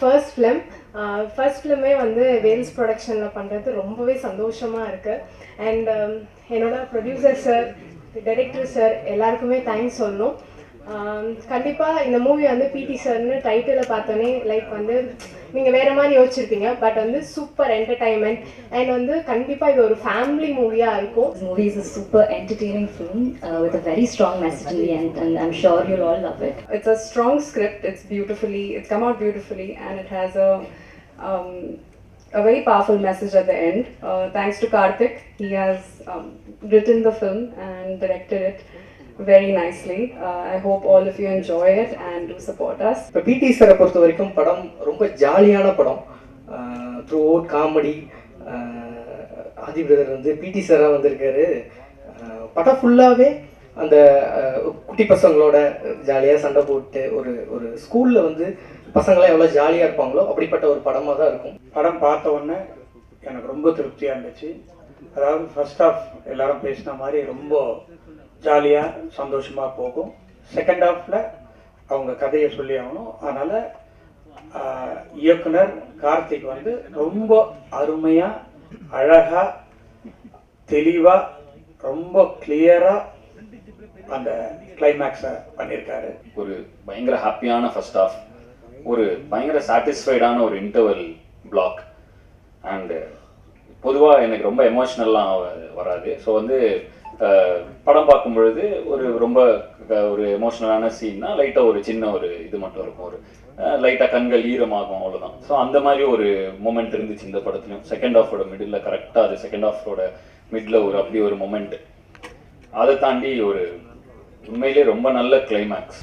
First film. First ஃபிலிமே வந்து Wales ப்ரொடக்ஷனில் பண்ணுறது ரொம்பவே சந்தோஷமாக இருக்குது. அண்ட் என்னோட ப்ரொடியூசர் சார், டைரக்டர் சார் எல்லாருக்குமே தேங்க்ஸ் சொல்லணும். கண்டிப்பாக இந்த மூவி வந்து பிடி சார்னு டைட்டிலில் பார்த்தோன்னே லைக் வந்து நீங்கள் வேறு மாதிரி யோசிச்சிருப்பீங்க. பட் வந்து சூப்பர் என்டர்டைன்மெண்ட் அண்ட் வந்து கண்டிப்பாக இது ஒரு ஃபேமிலி மூவியாக இருக்கும். This movie is a super entertaining film with a very strong message in the end, and I'm sure you'll all love it. It's a strong script. It's come out beautifully, and it has a very powerful message at the end. Thanks to Karthik, he has written the film and directed it very nicely. I hope all of you enjoy it and do support us. இப்போ பிடி சாரை பொறுத்த வரைக்கும் படம் ரொம்ப ஜாலியான படம். Throughout comedy. Aadhi brother வந்து பிடி சாராக வந்திருக்காரு. படம் ஃபுல்லாகவே அந்த குட்டி பசங்களோட ஜாலியாக சண்டை போட்டு ஒரு ஸ்கூலில் வந்து பசங்களாம் எவ்வளோ ஜாலியாக இருப்பாங்களோ அப்படிப்பட்ட ஒரு படமாக தான் இருக்கும். படம் பார்த்த உடனே எனக்கு ரொம்ப திருப்தியாக இருந்துச்சு. அதாவது ஃபர்ஸ்ட் ஆஃப் எல்லாரும் பேசின மாதிரி ரொம்ப ஜாலியாக சந்தோஷமாக போகும். செகண்ட் ஹாஃபில் அவங்க கதையை சொல்லி ஆகணும். அதனால் இயக்குனர் கார்த்திக் வந்து ரொம்ப அருமையாக, அழகாக, தெளிவாக, ரொம்ப கிளியராக அந்த கிளைமேக்ஸை பண்ணியிருக்காரு. ஒரு பயங்கர ஹாப்பியான ஃபர்ஸ்ட் ஹாஃப், ஒரு பயங்கர சாட்டிஸ்ஃபைடான ஒரு இன்டர்வல் பிளாக். அண்டு பொதுவாக எனக்கு ரொம்ப எமோஷ்னல்லாம் வராது. ஸோ வந்து படம் பார்க்கும் பொழுது ரொம்ப ஒரு எமோஷ்னலான சீன்னா லைட்டாக ஒரு சின்ன ஒரு இது மட்டும் இருக்கும், ஒரு லைட்டாக கண்கள் ஈரமாகும், அவ்வளோதான். ஸோ அந்த மாதிரி ஒரு மொமெண்ட் இருந்துச்சு இந்த படத்துலையும். செகண்ட் ஹாஃபோட மிடில் கரெக்டாக அது செகண்ட் ஹாஃபோட மிடில் அப்படி ஒரு மொமெண்ட். அதை தாண்டி ஒரு உண்மையிலே ரொம்ப நல்ல climax.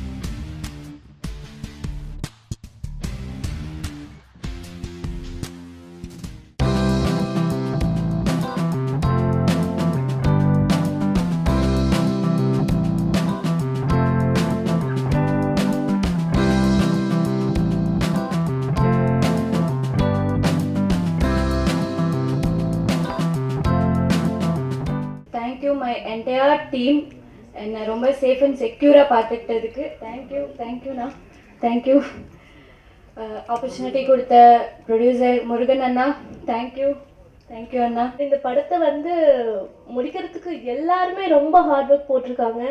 Thank you my entire team. என்னை ரொம்ப சேஃப் அண்ட் செக்யூராக பார்த்துக்கிட்டதுக்கு தேங்க்யூண்ணா. தேங்க்யூ. ஆப்பர்ச்சுனிட்டி கொடுத்த ப்ரொடியூசர் முருகன் அண்ணா, தேங்க்யூ அண்ணா. இந்த படத்தை வந்து முடிக்கிறதுக்கு எல்லாருமே ரொம்ப ஹார்ட் ஒர்க் போட்டிருக்காங்க.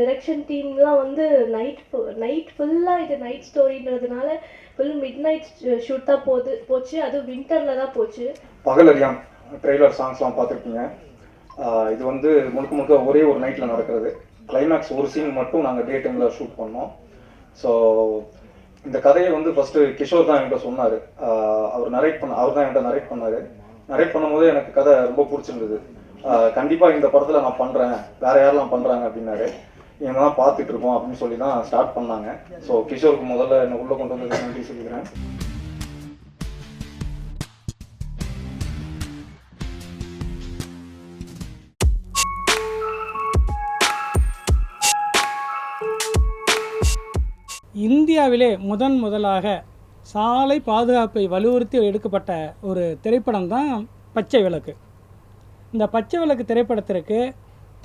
டிரெக்ஷன் டீம்லாம் வந்து நைட் ஃபுல்லாக இது நைட் ஸ்டோரின்றதுனால ஃபுல் மிட் நைட் ஷூட் தான் போச்சு. அதுவும் வின்டரில் தான் போச்சு. பகலறியான் ட்ரெய்லர் சாங்ஸ்லாம் பார்த்துருப்பீங்க. இது வந்து முழுக்க ஒரே ஒரு நைட்டில் நடக்கிறது. கிளைமேக்ஸ் ஒரு சீன் மட்டும் நாங்கள் டே டைமில் ஷூட் பண்ணோம். ஸோ இந்த கதையை வந்து ஃபஸ்ட்டு கிஷோர் தான் என்கிட்ட சொன்னார். அவர் தான் என்கிட்ட நரேட் பண்ணார். நரேட் பண்ணும்போது எனக்கு கதை ரொம்ப பிடிச்சிருந்தது. கண்டிப்பாக இந்த படத்தில் நான் பண்ணுறேன், வேறு யாரெல்லாம் பண்ணுறாங்க அப்படின்னாரு. இவங்க தான் பார்த்துட்டு இருக்கோம் அப்படின்னு சொல்லி தான் ஸ்டார்ட் பண்ணாங்க. ஸோ கிஷோருக்கு முதல்ல என்னை உள்ளே கொண்டு வந்து நன்றி சொல்லிக்கிறேன். இந்தியாவிலே முதலாக சாலை பாதுகாப்பை வலியுறுத்தி எடுக்கப்பட்ட ஒரு திரைப்படம் தான் பச்சை விளக்கு. இந்த பச்சை விளக்கு திரைப்படத்திற்கு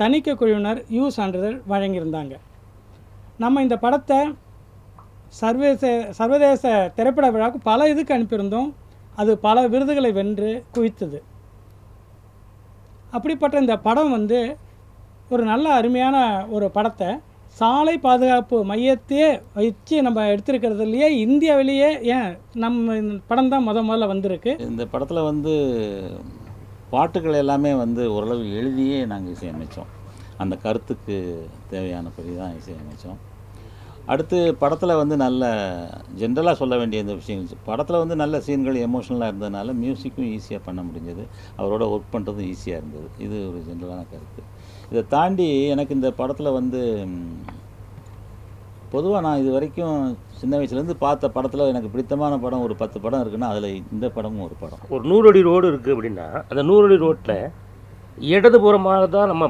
தணிக்கை குழுவினர் சான்றிதழ் வழங்கியிருந்தாங்க. நம்ம இந்த படத்தை சர்வதேச திரைப்பட விழாவுக்கு பல இதுக்கு அனுப்பியிருந்தோம். அது பல விருதுகளை வென்று குவித்தது. அப்படிப்பட்ட இந்த படம் வந்து ஒரு நல்ல அருமையான ஒரு படத்தை சாலை பாதுகாப்பு மையத்தையே வச்சு நம்ம எடுத்திருக்கிறதுலையே இந்தியாவிலேயே ஏன் நம்ம இந்த படம் தான் முதல்ல வந்திருக்கு. இந்த படத்தில் வந்து பாட்டுகள் எல்லாமே வந்து ஓரளவு எழுதியே நாங்கள் இசையமைத்தோம். அந்த கருத்துக்கு தேவையானபடி தான் இசையமைத்தோம். அடுத்து படத்தில் வந்து நல்ல ஜென்ரலாக சொல்ல வேண்டிய இந்த விஷயங்கள், படத்தில் வந்து நல்ல சீன்கள் எமோஷ்னலாக இருந்ததுனால மியூசிக்கும் ஈஸியாக பண்ண முடிஞ்சது. அவரோட ஒர்க் பண்ணுறதும் ஈஸியாக இருந்தது. இது ஒரு ஜென்ரலான கருத்து. இதை தாண்டி எனக்கு இந்த படத்தில் வந்து பொதுவாக நான் இது வரைக்கும் சின்ன வயசுலேருந்து பார்த்த படத்தில் எனக்கு பிடித்தமான படம் ஒரு 10 படம் இருக்குன்னா அதில் இந்த படமும் ஒரு படம். ஒரு 100 அடி ரோடு இருக்குது அப்படின்னா அந்த 100 அடி ரோட்டில் இடதுபுறமாக தான் நம்ம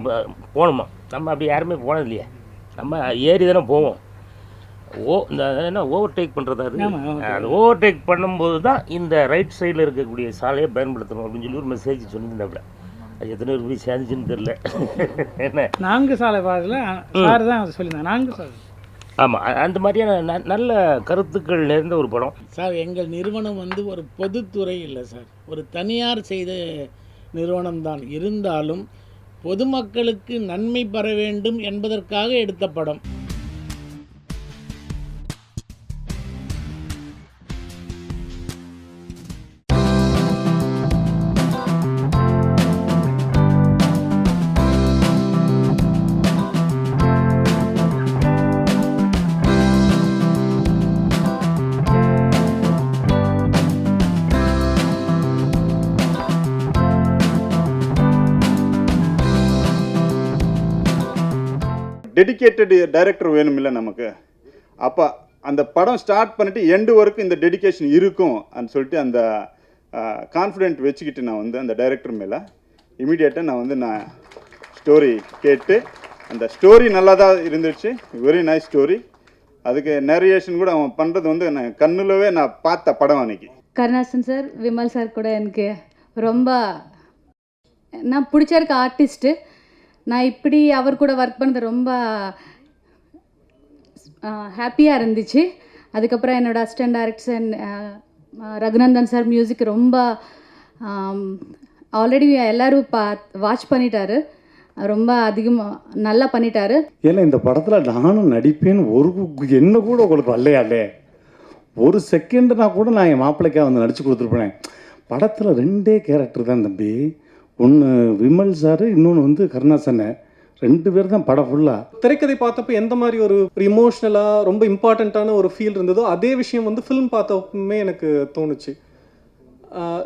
போகணுமா. நம்ம அப்படி யாருமே போனது இல்லையா. நம்ம ஏறி தானே போவோம். இந்த என்ன ஓவர்டேக் பண்ணுறது, அது ஓவர்டேக் பண்ணும்போது தான் இந்த ரைட் சைடில் இருக்கக்கூடிய சாலையை பயன்படுத்தணும் அப்படின்னு சொல்லி ஒரு மெசேஜ் சொல்லியிருந்தாப்புல. அது எத்தனை பேர் போய் சேர்ந்துச்சுன்னு தெரில. என்ன 4 சாலை பாதையில் சார் தான் சொல்லியிருந்தாங்க. 4 சாலை ஆமாம், அந்த மாதிரியான நல்ல கருத்துக்கள் நிறைந்த ஒரு படம். சார் எங்கள் நிறுவனம் வந்து ஒரு பொதுத்துறை இல்லை சார், ஒரு தனியார் செய்த நிறுவனம்தான். இருந்தாலும் பொதுமக்களுக்கு நன்மை பெற வேண்டும் என்பதற்காக எடுத்த படம். டெடிக்கேட்டட் டைரக்டர் வேணும் இல்லை நமக்கு. அப்போ அந்த படம் ஸ்டார்ட் பண்ணிவிட்டு எண்டு வரைக்கும் இந்த டெடிக்கேஷன் இருக்கும் அப்படின்னு சொல்லிட்டு அந்த கான்ஃபிடென்ட் வச்சுக்கிட்டு நான் வந்து அந்த டைரக்டர் மேலே இமீடியட்டாக நான் ஸ்டோரி கேட்டு, அந்த ஸ்டோரி நல்லா தான் இருந்துச்சு, வெரி நைஸ் ஸ்டோரி. அதுக்கு நரேஷன் கூட அவன் பண்ணுறது வந்து நான் கண்ணுலவே நான் பார்த்த படம் அன்னைக்கு. கருணாசன் சார், விமல் சார் கூட எனக்கு ரொம்ப நான் பிடிச்சிருக்க ஆர்டிஸ்ட்டு. நான் இப்படி அவர் கூட ஒர்க் பண்ணது ரொம்ப ஹாப்பியாக இருந்துச்சு. அதுக்கப்புறம் என்னோடய assistant director Raghunandan sir music ரொம்ப ஆல்ரெடி எல்லோரும் வாட்ச் பண்ணிட்டாரு, ரொம்ப அதிகமாக நல்லா பண்ணிட்டாரு. ஏன்னா இந்த படத்தில் நானும் நடிப்பேன்னு என்ன கூட உங்களுக்கு வரலையாலே, ஒரு செகண்ட்னா கூட நான் என் மாப்பிள்ளைக்காக வந்து நடித்து கொடுத்துருப்பேன். படத்தில் 2 கேரக்டர் தான் தம்பி, ஒன்று விமல் சார், இன்னொன்று வந்து கருணாசன், 2 பேர் தான் படம் ஃபுல்லாக. திரைக்கதை பார்த்தப்போ எந்த மாதிரி ஒரு இமோஷ்னலாக ரொம்ப இம்பார்ட்டண்ட்டான ஒரு ஃபீல் இருந்ததோ அதே விஷயம் வந்து ஃபிலிம் பார்த்தப்பமே எனக்கு தோணுச்சு.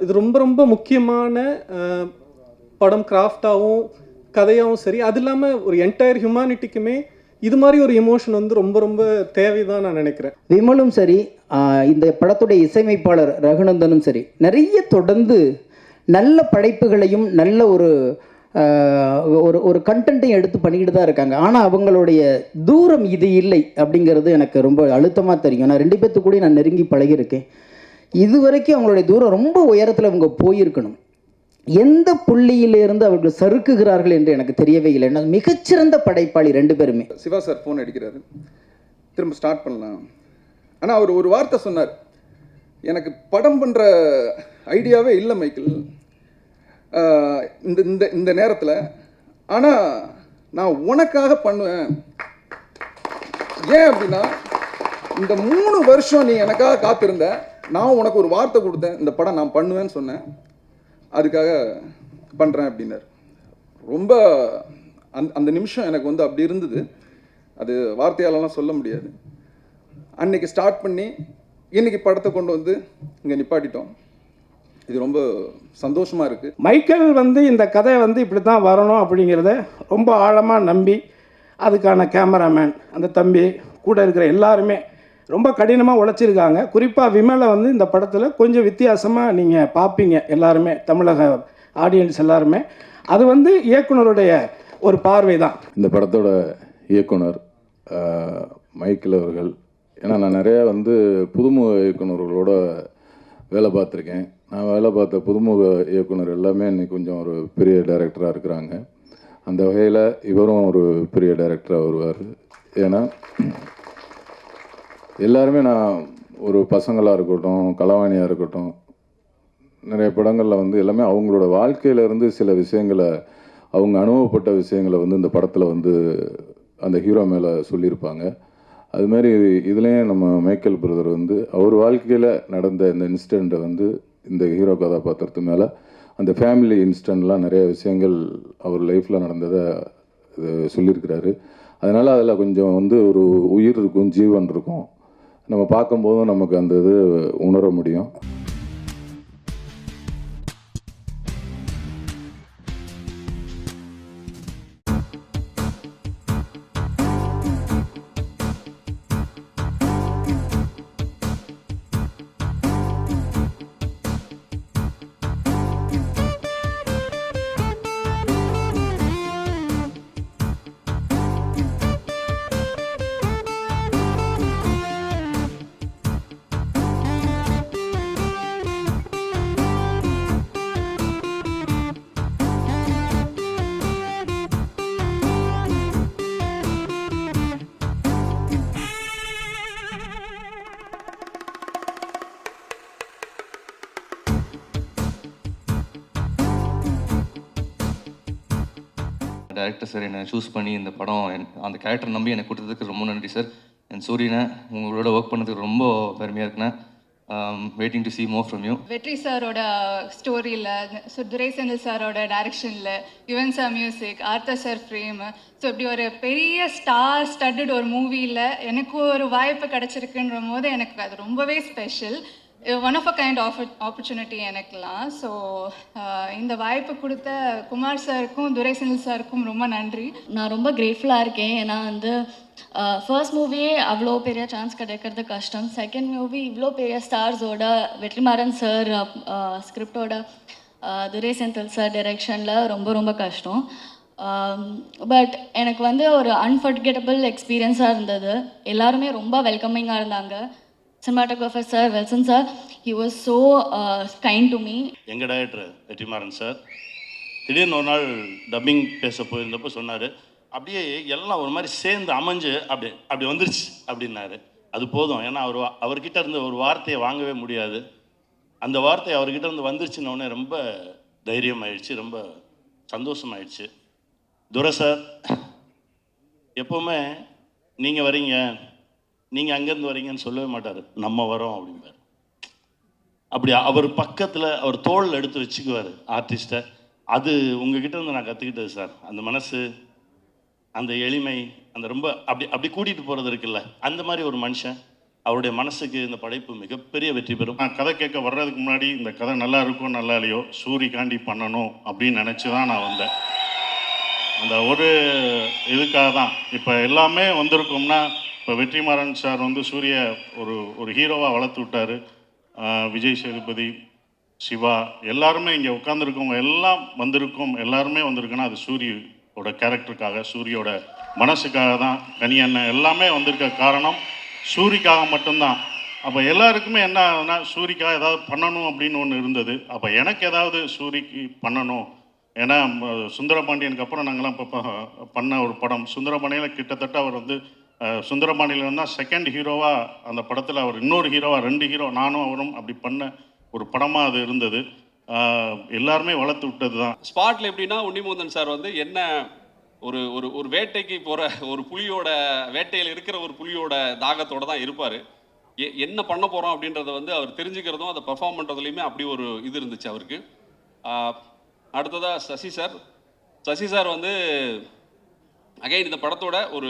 இது ரொம்ப ரொம்ப முக்கியமான படம், கிராஃப்டாகவும் கதையாகவும் சரி. அது இல்லாமல் ஒரு என்டையர் ஹியூமனிட்டிக்குமே இது மாதிரி ஒரு எமோஷன் வந்து ரொம்ப ரொம்ப தேவைதான் நான் நினைக்கிறேன். விமலும் சரி, இந்த படத்துடைய இசையமைப்பாளர் ரகுநந்தனும் சரி, நிறைய தொடர்ந்து நல்ல படைப்புகளையும் நல்ல ஒரு கண்டென்ட்டையும் எடுத்து பண்ணிக்கிட்டு தான் இருக்காங்க. ஆனால் அவங்களுடைய தூரம் இது இல்லை அப்படிங்கிறது எனக்கு ரொம்ப அழுத்தமாக தெரியும். நான் 2 பேர்த்து கூட நான் நெருங்கி பழகியிருக்கேன். இது வரைக்கும் அவங்களுடைய தூரம் ரொம்ப உயரத்தில் அவங்க போயிருக்கணும். எந்த புள்ளியிலிருந்து அவர்கள் சறுக்குகிறார்கள் என்று எனக்கு தெரியவே இல்லை. மிகச்சிறந்த படைப்பாளி 2 பேருமே. சிவா சார் ஃபோன் அடிக்கிறாரு, திரும்ப ஸ்டார்ட் பண்ணலாம். ஆனால் அவர் ஒரு வார்த்தை சொன்னார், எனக்கு படம் பண்ணுற ஐடியாவே இல்லை மைக்கேல் இந்த நேரத்தில், ஆனால் நான் உனக்காக பண்ணுவேன். ஏன் அப்படின்னா, இந்த 3 வருஷம் நீ எனக்காக காத்திருந்த, நான் உனக்கு ஒரு வார்த்தை கொடுத்தேன், இந்த படம் நான் பண்ணுவேன்னு சொன்னேன், அதுக்காக பண்ணுறேன் அப்படின்னார். ரொம்ப அந்த நிமிஷம் எனக்கு வந்து அப்படி இருந்தது, அது வார்த்தையாலலாம் சொல்ல முடியாது. அன்னைக்கு ஸ்டார்ட் பண்ணி இன்னைக்கு படத்தை கொண்டு வந்து இங்கே நிப்பாட்டிட்டோம். இது ரொம்ப சந்தோஷமாக இருக்குது. மைக்கேல் வந்து இந்த கதை வந்து இப்படி தான் வரணும் அப்படிங்கிறத ரொம்ப ஆழமாக நம்பி, அதுக்கான கேமராமேன், அந்த தம்பி கூட இருக்கிற எல்லாருமே ரொம்ப கடினமாக உழைச்சிருக்காங்க. குறிப்பாக விமலை வந்து இந்த படத்தில் கொஞ்சம் வித்தியாசமாக நீங்கள் பார்ப்பீங்க எல்லாருமே, தமிழக ஆடியன்ஸ் எல்லாருமே. அது வந்து இயக்குனருடைய ஒரு பார்வை தான். இந்த படத்தோட இயக்குனர் மைக்கேல் அவர்கள். ஏன்னா நான் நிறையா வந்து புதுமுக இயக்குனர்களோட வேலை பார்த்துருக்கேன். நான் வேலை பார்த்த புதுமுக இயக்குனர் எல்லாமே இன்னைக்கு கொஞ்சம் ஒரு பெரிய டைரக்டராக இருக்கிறாங்க. அந்த வகையில் இவரும் ஒரு பெரிய டைரக்டராக வருவார். ஏன்னா எல்லாருமே நான் ஒரு பசங்களாக இருக்கட்டும், கலவாணியாக இருக்கட்டும், நிறைய படங்களில் வந்து எல்லாமே அவங்களோட வாழ்க்கையிலேருந்து சில விஷயங்களை, அவங்க அனுபவப்பட்ட விஷயங்களை வந்து இந்த படத்தில் வந்து அந்த ஹீரோ மேலே சொல்லியிருப்பாங்க. அதுமாரி இதுலேயும் நம்ம மைக்கேல் பிரதர் வந்து அவர் வாழ்க்கையில் நடந்த இந்த இன்சிடெண்ட்டை வந்து இந்த ஹீரோ கதாபாத்திரத்து மேலே, அந்த ஃபேமிலி இன்சிடெண்ட்லாம் நிறைய விஷயங்கள் அவர் லைஃப்பில் நடந்ததை சொல்லியிருக்கிறாரு. அதனால் அதில் கொஞ்சம் வந்து ஒரு உயிர் இருக்கும், ஜீவன் இருக்கும். நம்ம பார்க்கும்போதும் நமக்கு அந்த இது உணர முடியும். டைரக்டர் சார் என்னை சூஸ் பண்ணி இந்த படம் அந்த கேரக்டர் நம்பி எனக்கு கொடுத்ததுக்கு ரொம்ப நன்றி சார். என் சூரியனை உங்களோட ஒர்க் பண்ணதுக்கு ரொம்ப பெருமையாக இருக்குண்ணே. Waiting to see more from you. வெற்றி சாரோட ஸ்டோரியில், துரை செந்தில் சாரோட டைரக்ஷனில், Yuvan sir music, author sir frame, so இப்படி ஒரு பெரிய ஸ்டார் ஸ்டட்டட் ஒரு மூவியில் எனக்கு ஒரு வாய்ப்பு கிடச்சிருக்குன்ற போது எனக்கு அது ரொம்பவே special. One of a kind opportunity எனக்குலாம். ஸோ இந்த வாய்ப்பு கொடுத்த குமார் சாருக்கும் துரை செந்தில் சாருக்கும் ரொம்ப நன்றி. நான் ரொம்ப கிரேட்ஃபுல்லாக இருக்கேன். ஏன்னா வந்து ஃபர்ஸ்ட் மூவியே அவ்வளோ பெரிய சான்ஸ் கிடைக்கிறது கஷ்டம். செகண்ட் மூவி இவ்வளோ பெரிய ஸ்டார்ஸோட, வெற்றிமாறன் சார் ஸ்கிரிப்டோட, துரை செந்தில் சார் டைரெக்ஷனில் ரொம்ப ரொம்ப கஷ்டம். பட் எனக்கு வந்து ஒரு அன்ஃபர்கெட்டபிள் எக்ஸ்பீரியன்ஸாக இருந்தது. எல்லாருமே ரொம்ப வெல்கமிங்காக இருந்தாங்க. Cinematographer sir, Welson sir, he was so kind to me. எங்கள் டைரக்டர் வெற்றிமாறன் சார் திடீர்னு ஒரு நாள் டப்பிங் பேச போயிருந்தப்போ சொன்னார், அப்படியே எல்லாம் ஒரு மாதிரி சேர்ந்து அமைஞ்சு அப்படி வந்துருச்சு அப்படின்னாரு. அது போதும். ஏன்னா அவர்கிட்ட இருந்து ஒரு வார்த்தையை வாங்கவே முடியாது. அந்த வார்த்தை அவர்கிட்ட இருந்து வந்துருச்சுன்னொடனே ரொம்ப தைரியம் ஆயிடுச்சு, ரொம்ப சந்தோஷமாயிடுச்சு. துரை சார் எப்போவுமே நீங்கள் வரீங்க, நீங்கள் அங்கேருந்து வரீங்கன்னு சொல்லவே மாட்டார், நம்ம வரோம் அப்படிம்பார். அப்படி அவர் பக்கத்தில் அவர் தோளில் எடுத்து வச்சுக்குவார் ஆர்டிஸ்ட்டை. அது உங்ககிட்ட இருந்து நான் கற்றுக்கிட்டது சார். அந்த மனசு, அந்த எளிமை, அந்த ரொம்ப அப்படி கூட்டிகிட்டு போகிறது இருக்குல்ல, அந்த மாதிரி ஒரு மனுஷன். அவருடைய மனசுக்கு இந்த படைப்பு மிகப்பெரிய வெற்றி பெறும். நான் கதை கேட்க வர்றதுக்கு முன்னாடி இந்த கதை நல்லா இருக்கோ நல்லா இல்லையோ சூரிக்காண்டி பண்ணணும் அப்படின்னு நினச்சி தான் நான் வந்தேன். அந்த ஒரு இதுக்காக தான் இப்போ எல்லாமே வந்திருக்கோம்னா, இப்போ வெற்றிமாறன் சார் வந்து சூரிய ஒரு ஹீரோவாக வளர்த்து விட்டார். விஜய் சேதுபதி, சிவா எல்லாருமே இங்கே உட்காந்துருக்கவங்க எல்லாம் வந்திருக்கோம். எல்லாருமே வந்திருக்குன்னா அது சூரியோட கேரக்டருக்காக, சூரியோட மனசுக்காக தான். கனி அண்ணன் எல்லாமே வந்திருக்க காரணம் சூரிக்காக மட்டும்தான். அப்போ எல்லாருக்குமே என்ன ஆகுதுன்னா, சூரிக்காக ஏதாவது பண்ணணும் அப்படின்னு ஒன்று இருந்தது. அப்போ எனக்கு ஏதாவது சூரிக்கு பண்ணணும். ஏன்னா சுந்தரபாண்டியனுக்கு அப்புறம் நாங்கள்லாம் இப்போ பண்ண ஒரு படம் சுந்தரபாண்டியில் கிட்டத்தட்ட அவர் வந்து சுந்தரபாண்டியில் தான் செகண்ட் ஹீரோவாக அந்த படத்தில் அவர் இன்னொரு ஹீரோவாக 2 ஹீரோ நானும் அவரும் அப்படி பண்ண ஒரு படமாக அது இருந்தது. எல்லாருமே வளர்த்து விட்டது தான். ஸ்பாட்டில் எப்படின்னா, உன்னிமுகுந்தன் சார் வந்து என்ன ஒரு ஒரு ஒரு வேட்டைக்கு போகிற ஒரு புலியோட, வேட்டையில் இருக்கிற ஒரு புலியோட தாகத்தோடு தான் இருப்பார். என்ன பண்ண போகிறோம் அப்படின்றத வந்து அவர் தெரிஞ்சுக்கிறதும் அதை பெர்ஃபார்ம் பண்ணுறதுலையுமே அப்படி ஒரு இது இருந்துச்சு அவருக்கு. அடுத்ததாக சசி சார் வந்து அகைன் இந்த படத்தோட ஒரு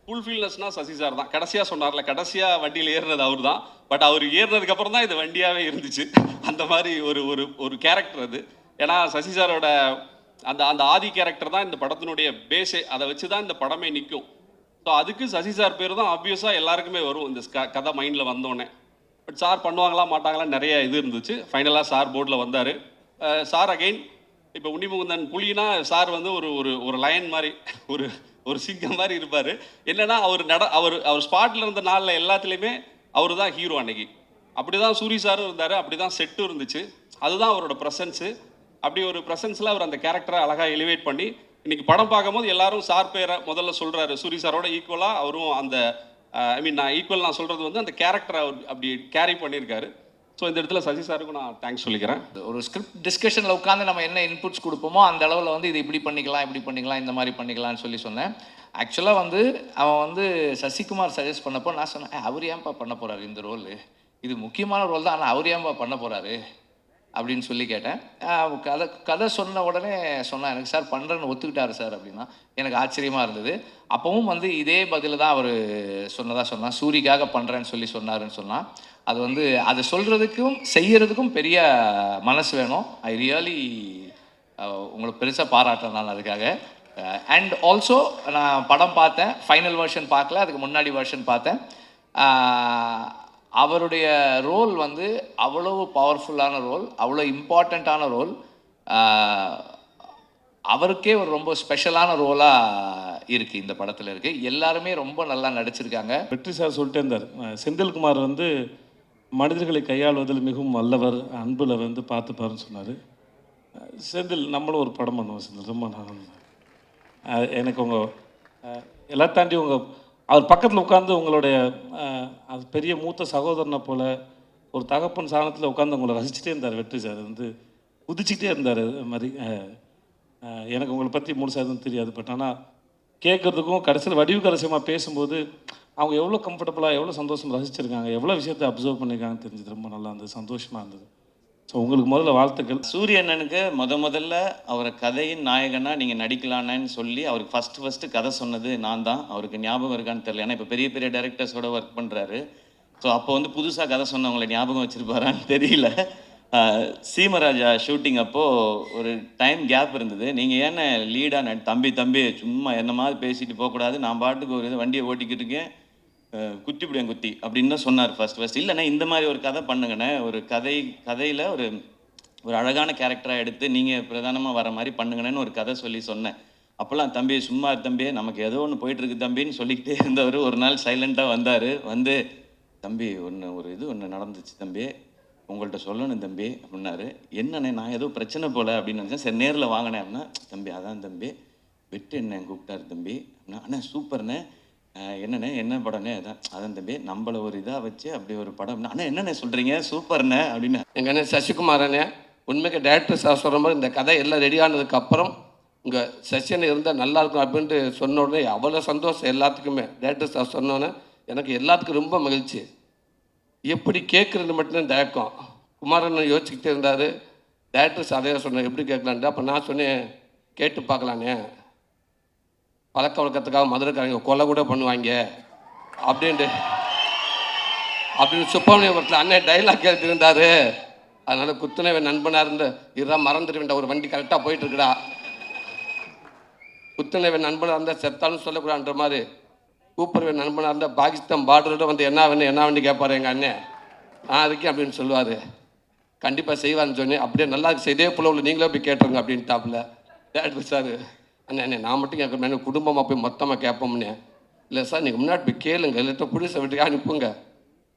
ஃபுல்ஃபில்னஸ்னால் சசி சார் தான். கடைசியாக சொன்னார்ல, கடைசியாக வண்டியில் ஏறுறது அவர் தான். பட் அவர் ஏறினதுக்கப்புறம் தான் இது வண்டியாகவே இருந்துச்சு. அந்த மாதிரி ஒரு ஒரு ஒரு கேரக்டர் அது. ஏன்னா சசி சாரோட அந்த ஆதி கேரக்டர் தான் இந்த படத்தினுடைய பேஸே. அதை வச்சு தான் இந்த படமே நிற்கும். ஸோ அதுக்கு சசி சார் பேர் தான் ஆப்வியஸாக எல்லாருக்குமே வரும் இந்த கதை மைண்டில் வந்தோடனே. பட் சார் பண்ணுவாங்களா மாட்டாங்களா நிறைய இது இருந்துச்சு. ஃபைனலாக சார் போர்டில் வந்தார். சார் அகெயின் இப்போ உன்னிமுகுந்தன் புலினா சார் வந்து ஒரு ஒரு லயன் மாதிரி, ஒரு சிங்கம் மாதிரி இருப்பார். என்னென்னா அவர் ஸ்பாட்டில் இருந்த நாளில் எல்லாத்துலேயுமே அவர் தான் ஹீரோ. அன்னைக்கு அப்படி தான் சூரி சாரும் இருந்தார், அப்படி தான் செட்டும் இருந்துச்சு. அதுதான் அவரோட ப்ரெசன்ஸு. அப்படி ஒரு ப்ரெசன்ஸில் அவர் அந்த கேரக்டரை அழகாக எலிவேட் பண்ணி இன்றைக்கி படம் பார்க்கும்போது எல்லாரும் சார் பேரை முதல்ல சொல்கிறாரு. சூரி சாரோட ஈக்குவலாக அவரும் அந்த நான் சொல்கிறது வந்து அந்த கேரக்டரை அவர் அப்படி கேரி பண்ணியிருக்காரு. ஸோ இந்த இடத்துல சசி சாருக்கும் நான் தேங்க்ஸ் சொல்லிக்கிறேன். ஒரு ஸ்கிரிப்ட் டிஸ்கஷனில் உட்காந்து நம்ம என்ன இன்புட்ஸ் கொடுப்போமோ அந்த அளவில் வந்து இது இப்படி பண்ணிக்கலாம் இந்த மாதிரி பண்ணிக்கலாம்னு சொன்னேன். ஆக்சுவலாக வந்து அவன் வந்து சசிகுமார் சஜஸ்ட் பண்ணப்போ நான் சொன்னேன், அவர் ஏன்பா பண்ண போகிறாரு இந்த ரோல், இது முக்கியமான ரோல் தான், ஆனால் அவர் ஏன்பா பண்ண போகிறாரு அப்படின்னு சொல்லி கேட்டேன். கதை சொன்ன உடனே சொன்னான், எனக்கு சார் பண்ணுறேன்னு ஒத்துக்கிட்டாரு சார் அப்படின்னா. எனக்கு ஆச்சரியமாக இருந்தது. அப்பவும் வந்து இதே பதில் தான் அவர் சொன்னான், சூரிக்காக பண்ணுறேன்னு சொன்னாருன்னு சொன்னான். அது வந்து அதை சொல்கிறதுக்கும் செய்கிறதுக்கும் பெரிய மனசு வேணும். ஐ ரியலி உங்களுக்கு பெருசாக பாராட்டுறேன் நான் அதுக்காக. அண்ட் ஆல்சோ நான் படம் பார்த்தேன், ஃபைனல் வெர்ஷன் பார்க்கல, அதுக்கு முன்னாடி வெர்ஷன் பார்த்தேன். அவருடைய ரோல் வந்து அவ்வளோ பவர்ஃபுல்லான ரோல், அவ்வளோ இம்பார்ட்டண்ட்டான ரோல். அவருக்கே ஒரு ரொம்ப ஸ்பெஷலான ரோலாக இருக்குது இந்த படத்தில் இருக்குது. எல்லாருமே ரொம்ப நல்லா நடிச்சிருக்காங்க. வெற்றி சார் சொல்லிட்டே இருந்தார், செந்தில்குமார் வந்து மனிதர்களை கையாளுவதில் மிகவும் வல்லவர், அன்பில் வந்து பார்த்துப்பாருன்னு சொன்னார். செந்தில் நம்மளும் ஒரு படம் பண்ணுவோம் செந்தில், ரொம்ப நான் எனக்கு உங்கள் எல்லாத்தையும் தாண்டி அவர் பக்கத்தில் உட்காந்து உங்களுடைய அது பெரிய மூத்த சகோதரனை போல் ஒரு தகப்பன் சாணத்தில் உட்காந்து உங்களை ரசிச்சுட்டே இருந்தார். வெற்றி சார் வந்து குதிச்சுட்டே இருந்தார். அது மாதிரி எனக்கு உங்களை பற்றி முழுசாக எதுவும் தெரியாது. பட் ஆனால் கேட்குறதுக்கும் கடைசியில் வடிவுக்கரசியமாக பேசும்போது அவங்க எவ்வளோ கம்ஃபர்டபுளாக எவ்வளோ சந்தோஷம் ரசிச்சிருக்காங்க, எவ்வளோ விஷயத்தை அப்சர்வ் பண்ணியிருக்காங்கன்னு தெரிஞ்சது. ரொம்ப நல்லா இருந்தது, சந்தோஷமாக இருந்தது. ஸோ உங்களுக்கு முதல்ல வாழ்த்துக்கள். சூரியண்ணனுக்கு முதல்ல அவரை கதையின் நாயகனாக நீங்கள் நடிக்கலான்னு சொல்லி அவருக்கு ஃபஸ்ட்டு கதை சொன்னது நான் தான். அவருக்கு ஞாபகம் இருக்கான்னு தெரியல, ஏன்னா இப்போ பெரிய பெரிய டைரக்டர்ஸோட ஒர்க் பண்ணுறாரு. ஸோ அப்போ வந்து புதுசாக கதை சொன்னவங்களை ஞாபகம் வச்சுருப்பாரான்னு தெரியல. சீமராஜா ஷூட்டிங் அப்போது ஒரு டைம் கேப் இருந்தது. நீங்கள் ஏன்னா லீடாக தம்பி சும்மா என்ன மாதிரி பேசிட்டு போகக்கூடாது, நான் பாட்டுக்கு ஒரு வண்டியை ஓட்டிக்கிட்டு இருக்கேன், குத்திப்பிடியன் குத்தி அப்படின்னு தான் சொன்னார் ஃபர்ஸ்ட். இல்லைண்ணே இந்த மாதிரி ஒரு கதை பண்ணுங்கண்ணே, ஒரு கதையில் ஒரு அழகான கேரக்டராக எடுத்து நீங்கள் பிரதானமாக வர மாதிரி பண்ணுங்கண்ணேன்னு ஒரு கதை சொன்னேன். அப்போல்லாம் தம்பி சும்மா தம்பி நமக்கு ஏதோ ஒன்று போயிட்டுருக்கு தம்பின்னு சொல்லிக்கிட்டே இருந்தவர் ஒரு நாள் சைலண்ட்டாக வந்தார். வந்து தம்பி ஒன்று நடந்துச்சு தம்பி, உங்கள்கிட்ட சொல்லணும் தம்பி அப்படின்னாரு. என்னண்ணே நான் ஏதோ பிரச்சனை போல அப்படின்னு நினச்சேன். சரி நேரில் வாங்கினேன் அப்படின்னா, தம்பி அதான் தம்பி வெட்டு என்ன கூப்பிட்டாரு தம்பி அப்படின்னா, அண்ணா சூப்பர்ண்ணே, என்னண்ணே என்ன படம்னே அதான் தம்பி நம்மளை ஒரு இதாக வச்சு அப்படி ஒரு படம். அண்ணா என்னண்ணே சொல்கிறீங்க சூப்பர்ண்ணே அப்படின்னு. எங்கள் அண்ணன் சசிகுமார் அண்ணே உண்மைக்கு டேரக்டர் சார் சொல்கிற மாதிரி இந்த கதை எல்லாம் ரெடி ஆனதுக்கப்புறம் உங்கள் செஷன் இருந்தால் நல்லாயிருக்கும் அப்படின்ட்டு சொன்ன உடனே அவ்வளோ சந்தோஷம் எல்லாத்துக்குமே. டேரக்டர் சார் சொன்னோன்னே எனக்கு எல்லாத்துக்கும் ரொம்ப மகிழ்ச்சி. எப்படி கேட்குறது மட்டும்தான் தயக்கம். குமாரண்ணன் யோசிச்சுக்கிட்டே இருந்தார். டேரக்டர் சார் அதே சொன்னார் எப்படி கேட்கலான்ட்டு. அப்போ நான் சொன்னேன் கேட்டு பார்க்கலானே, பழக்க வழக்கத்துக்காக மதுரைக்காரங்க கொலை கூட பண்ணுவாங்க அப்படின்னு சுப்பிரமணியபுரத்தில் அண்ணன் டைலாக் எழுதியிருந்தார். அதனால் குத்துனவன் நண்பனாக இருந்து இதுதான் மறந்துடுவேன்டா, ஒரு வண்டி கரெக்டாக போயிட்டுருக்குடா, குத்துனவன் நண்பனாக இருந்தால் செத்தாலும் சொல்லக்கூடாதுன்ற மாதிரி கூப்பிடுவேன் நண்பனாக இருந்தால் பாகிஸ்தான் பார்டரோட வந்து என்ன வண்டி கேட்பார் எங்கள் அண்ணன், நான் இருக்கேன் அப்படின்னு சொல்லுவார். கண்டிப்பாக செய்வார்னு சொன்னேன். அப்படியே நல்லா இதே புலவில் நீங்களே போய் கேட்டுருங்க அப்படின்ட்டாப்புல டேரக்டர் சார். அண்ணே நான் மட்டும் கேட்குறேன், குடும்பமாக போய் மொத்தமாக கேட்போம்னே. இல்லை சார் நீங்கள் முன்னாடி போய் கேளுங்க, இல்லாட்ட புடிசை வீட்டுக்கு அனுப்புங்க,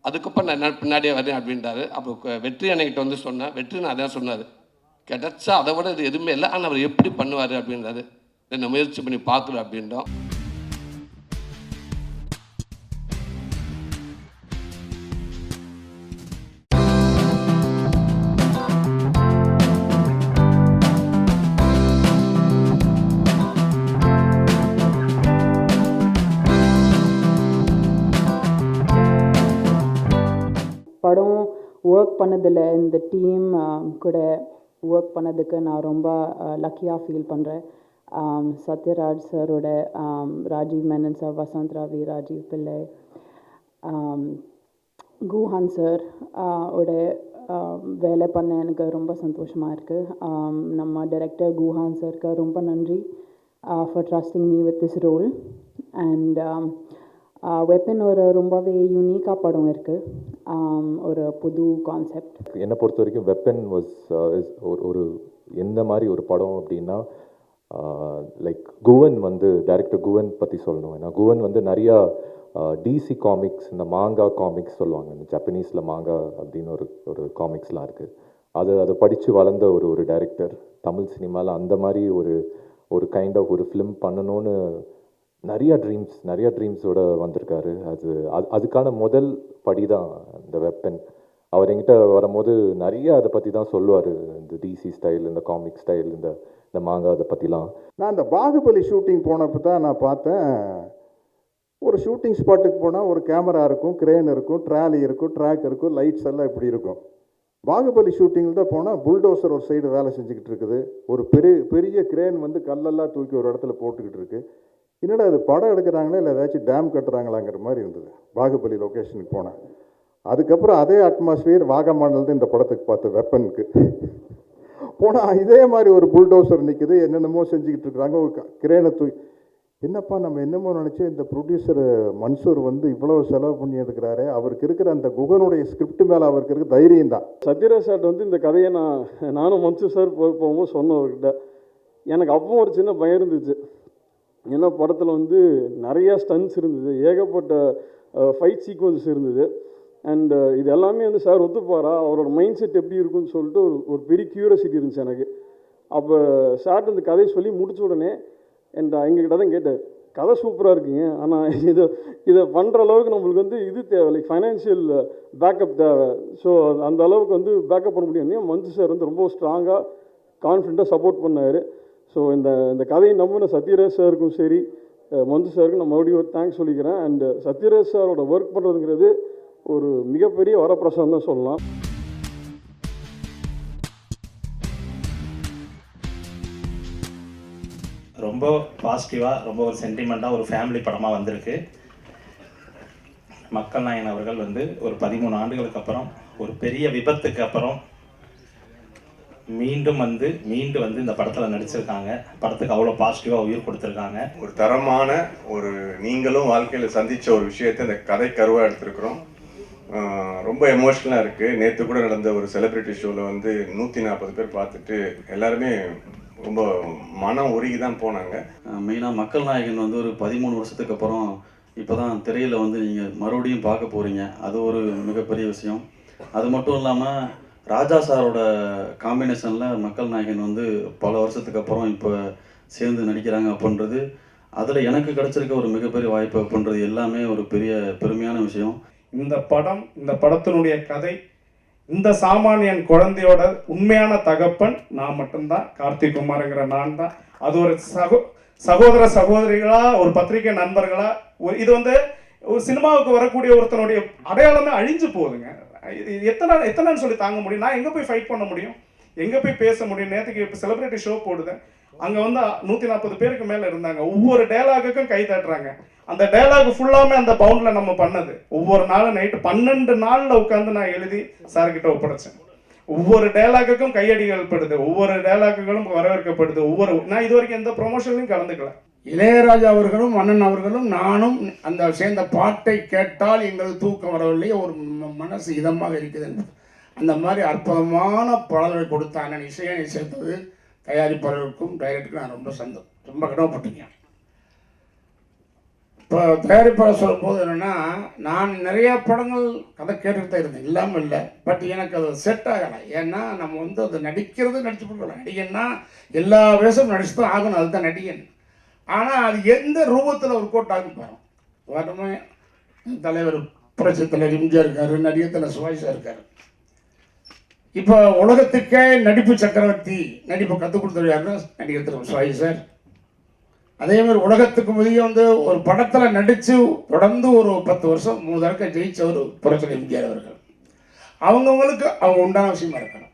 அதுக்கப்புறம் நான் பின்னாடியே வரேன் அப்படின்றாரு. அப்போ வெற்றி அன்னைக்கிட்ட வந்து சொன்னேன். வெற்றி நான் அதான் சொன்னார், கிடச்சா அதை விட இது எதுவுமே இல்லை, ஆனால் அவர் எப்படி பண்ணுவார் அப்படின்றாரு. என்ன முயற்சி பண்ணி பார்க்குறோம் அப்படின்றோம். படம் ஒர்க் பண்ணதில் இந்த டீம் கூட ஒர்க் பண்ணதுக்கு நான் ரொம்ப லக்கியாக ஃபீல் பண்ணுறேன். சத்யராஜ் சரோட, ராஜீவ் மேனன் சார், வசந்த் ராவி, ராஜீவ் பிள்ளை, குஹான் சார் ஓட வேலை பண்ண எனக்கு ரொம்ப சந்தோஷமாக இருக்குது. நம்ம டைரக்டர் குஹான் சாருக்கு ரொம்ப நன்றி for trusting me with this role. And Weapon ஒரு ரொம்பவே யூனிக்காக படம் இருக்குது, ஒரு புது கான்செப்ட். என்னை பொறுத்த வரைக்கும் வெப்பன் ஒரு எந்த மாதிரி ஒரு படம் அப்படின்னா, லைக் குவன் டைரக்டர் குவன் பற்றி சொல்லணும். ஏன்னா குவன் நிறையா டிசி காமிக்ஸ், இந்த மாங்கா காமிக்ஸ் சொல்லுவாங்க, இந்த ஜப்பனீஸில் மாங்கா அப்படின்னு ஒரு காமிக்ஸ்லாம் இருக்குது. அதை படித்து வளர்ந்த ஒரு டைரக்டர். தமிழ் சினிமாவில் அந்த மாதிரி ஒரு கைண்ட் ஆஃப் ஒரு ஃபிலிம் பண்ணணும்னு நிறையா ட்ரீம்ஸோடு வந்திருக்காரு. அதுக்கான முதல் படி தான் இந்த வெப்பன். அவர் என்கிட்ட வரும்போது நிறைய அதை பற்றி தான் சொல்லுவார், இந்த டிசி ஸ்டைல், இந்த காமிக் ஸ்டைல், இந்த மாங்கா அதை பற்றிலாம். நான் இந்த பாகுபலி ஷூட்டிங் போனப்போ தான் நான் பார்த்தேன், ஒரு ஷூட்டிங் ஸ்பாட்டுக்கு போனால் ஒரு கேமரா இருக்கும், கிரேன் இருக்கும், ட்ராலி இருக்கும், ட்ராக் இருக்கும், லைட்ஸ் எல்லாம் இப்படி இருக்கும். பாகுபலி ஷூட்டிங்கில் தான் போனால் புல்டோசர் ஒரு சைடு வேலை செஞ்சுக்கிட்டு இருக்குது, ஒரு பெரிய கிரேன் கல்லெல்லாம் தூக்கி ஒரு இடத்துல போட்டுக்கிட்டு இருக்கு. என்னடா அது படம் எடுக்கிறாங்களா இல்லை ஏதாச்சும் டேம் கட்டுறாங்களாங்கிற மாதிரி இருந்தது பாகுபலி லொக்கேஷனுக்கு போனேன். அதுக்கப்புறம் அதே அட்மாஸ்பியர் வாகமானது இந்த படத்துக்கு பார்த்து வெப்பனுக்கு போனால் இதே மாதிரி ஒரு புல்டோசர் நிற்குது, என்னென்னமோ செஞ்சுக்கிட்டு இருக்கிறாங்க, ஒரு கிரேனை என்னப்பா நம்ம என்னமோ நினச்சி இந்த ப்ரொடியூசர் மன்சூர் இவ்வளோ செலவு பண்ணி எடுக்கிறாரு, அவருக்கு இருக்கிற அந்த குகனுடைய ஸ்கிரிப்ட் மேலே அவருக்கு இருக்க தைரியம் தான். சத்யராஜ் சார் இந்த கதையை நானும் மன்சூர் சார் போகும்போது சொன்னேன் அவர்கிட்ட. எனக்கு அப்போ ஒரு சின்ன பயம் இருந்துச்சு, ஏன்னா படத்தில் நிறையா ஸ்டன்ஸ் இருந்தது, ஏகப்பட்ட ஃபைட் சீக்வன்ஸ் இருந்தது. அண்ட் இது எல்லாமே சார் ஒத்துப்பாரா, அவரோட மைண்ட் செட் எப்படி இருக்குன்னு சொல்லிட்டு ஒரு பெரிய க்யூரியாசிட்டி இருந்துச்சு எனக்கு. அப்போ சார்ட்டு இந்த கதையை சொல்லி முடிச்ச உடனே எங்ககிட்ட தான் கேட்டார், கதை சூப்பராக இருக்குங்க, ஆனால் இதை பண்ணுற அளவுக்கு நம்மளுக்கு இது தேவை, லைக் ஃபைனான்ஷியல் பேக்கப் தேவை. ஸோ அந்த அளவுக்கு பேக்கப் பண்ண முடியும். மஞ்சு சார் ரொம்ப ஸ்ட்ராங்காக கான்ஃபிடண்ட்டாக சப்போர்ட் பண்ணார். ஸோ இந்த கதையை நம்பின சத்யராஜ் சாருக்கும் சரி மஞ்சு சாருக்கும் நான் மறுபடியும் ஒரு தேங்க்ஸ் சொல்லிக்கிறேன். அண்ட் சத்யராஜ் சாரோட ஒர்க் பண்ணுறதுங்கிறது ஒரு மிகப்பெரிய வரப்பிரசாதம் தான் சொல்லலாம். ரொம்ப பாசிட்டிவாக, ரொம்ப ஒரு சென்டிமெண்ட்டாக ஒரு ஃபேமிலி படமாக வந்திருக்கு. மக்கள் நாயகன் அவர்கள் வந்து ஒரு 13 ஆண்டுகளுக்கு அப்புறம் ஒரு பெரிய விபத்துக்கு அப்புறம் மீண்டும் வந்து இந்த படத்தில் நடிச்சிருக்காங்க. படத்துக்கு அவ்வளோ பாசிட்டிவாக உயிர் கொடுத்துருக்காங்க. ஒரு தரமான ஒரு நீங்களும் வாழ்க்கையில் சந்தித்த ஒரு விஷயத்தை இந்த கதை கருவாக எடுத்திருக்கிறோம். ரொம்ப எமோஷ்னலாக இருக்குது. நேற்று கூட நடந்த ஒரு செலிப்ரிட்டி ஷோவில் வந்து 140 பேர் பார்த்துட்டு எல்லாருமே ரொம்ப மனம் உருகி தான் போனாங்க. மெயினாக மக்கள் நாயகன் வந்து ஒரு 13 வருஷத்துக்கு அப்புறம் இப்போ தான் திரையில் வந்து நீங்கள் மறுபடியும் பார்க்க போகிறீங்க. அது ஒரு மிகப்பெரிய விஷயம். அது மட்டும் இல்லாமல் ராஜா சாரோட காம்பினேஷனில் மக்கள் நாயகன் வந்து பல வருஷத்துக்கு அப்புறம் இப்போ சேர்ந்து நடிக்கிறாங்க அப்படின்றது, அதில் எனக்கு கிடச்சிருக்க ஒரு மிகப்பெரிய வாய்ப்பு அப்படின்றது எல்லாமே ஒரு பெரிய பெருமையான விஷயம். இந்த படம், இந்த படத்தினுடைய கதை, இந்த சாமானியன் குழந்தையோட உண்மையான தகப்பன் நான் மட்டும்தான், கார்த்திக் குமாருங்கிற நான் தான். அது ஒரு சகோதர சகோதரிகளா, ஒரு பத்திரிகை நண்பர்களா, இது வந்து ஒரு சினிமாவுக்கு வரக்கூடிய ஒருத்தனுடைய அடையாளமே அழிஞ்சு போகுதுங்க. எத்தனைன்னு சொல்லி தாங்க முடியும்? நான் எங்கே போய் ஃபைட் பண்ண முடியும்? எங்கே போய் பேச முடியும்? நேற்றுக்கு இப்போ செலிப்ரிட்டி ஷோ போடுதேன், அங்கே வந்து 140 பேருக்கு மேலே இருந்தாங்க. ஒவ்வொரு டயலாகுக்கும் கை தட்டுறாங்க. அந்த டயலாக் ஃபுல்லாமே அந்த பவுண்டில் நம்ம பண்ணது. ஒவ்வொரு நாளும் நைட்டு 12 நாளில் உட்காந்து நான் எழுதி சார்கிட்ட ஒப்படைச்சேன். ஒவ்வொரு டயலாக்குக்கும் கையடிகள் படுது, ஒவ்வொரு டயலாக்குகளும் வரவேற்கப்படுது. நான் இது வரைக்கும் எந்த ப்ரொமோஷன்லையும் கலந்துக்கல. இளையராஜா அவர்களும் மன்னன் அவர்களும் நானும் அந்த சேர்ந்த பாட்டை கேட்டால் எங்களுக்கு தூக்கம் வரவில்லை, ஒரு மனசு இதமாக இருக்குது. அந்த மாதிரி அற்புதமான பாடல்களை கொடுத்த அண்ணன் இசையனை சேர்த்தது தயாரிப்பாளருக்கும் டைரக்டருக்கும் நான் ரொம்ப கடமைப்பட்டிருக்கேன். இப்போ தயாரிப்பாளர் சொல்லும்போது என்னென்னா, நான் நிறையா படங்கள் கதை கேட்டுட்டு தான் இருந்தேன், இல்லாமல் இல்லை. பட் எனக்கு அது செட் ஆகலை. ஏன்னா நம்ம வந்து அது நடிச்சு கொடுக்கலாம். நடிகன்னா எல்லா வேஷமும் நடிச்சு தான் ஆகணும், அதுதான் நடிகன். ஆனால் அது எந்த ரூபத்தில் ஒரு கோட் ஆகும் பாருங்க. வரமே தலைவர் புரட்சி தலைவர் எம்ஜிஆர் இருக்கார், நடிகத்தில் சுவாயிஷா இருக்கார். இப்போ உலகத்துக்கே நடிப்பு சக்கரவர்த்தி, நடிப்பை கற்றுக் கொடுத்தவர் யாருன்னா நடிகர் திரு சுவாயிஷார். அதே மாதிரி உலகத்துக்கு முதலிய வந்து ஒரு படத்தில் நடித்து தொடர்ந்து ஒரு 10 வருஷம் 3 தடவை ஜெயிச்சவர் புரட்சி எம்ஜிஆர் அவர்கள். அவங்கவுங்களுக்கு அவங்க உண்டான விஷயமா இருக்கணும்.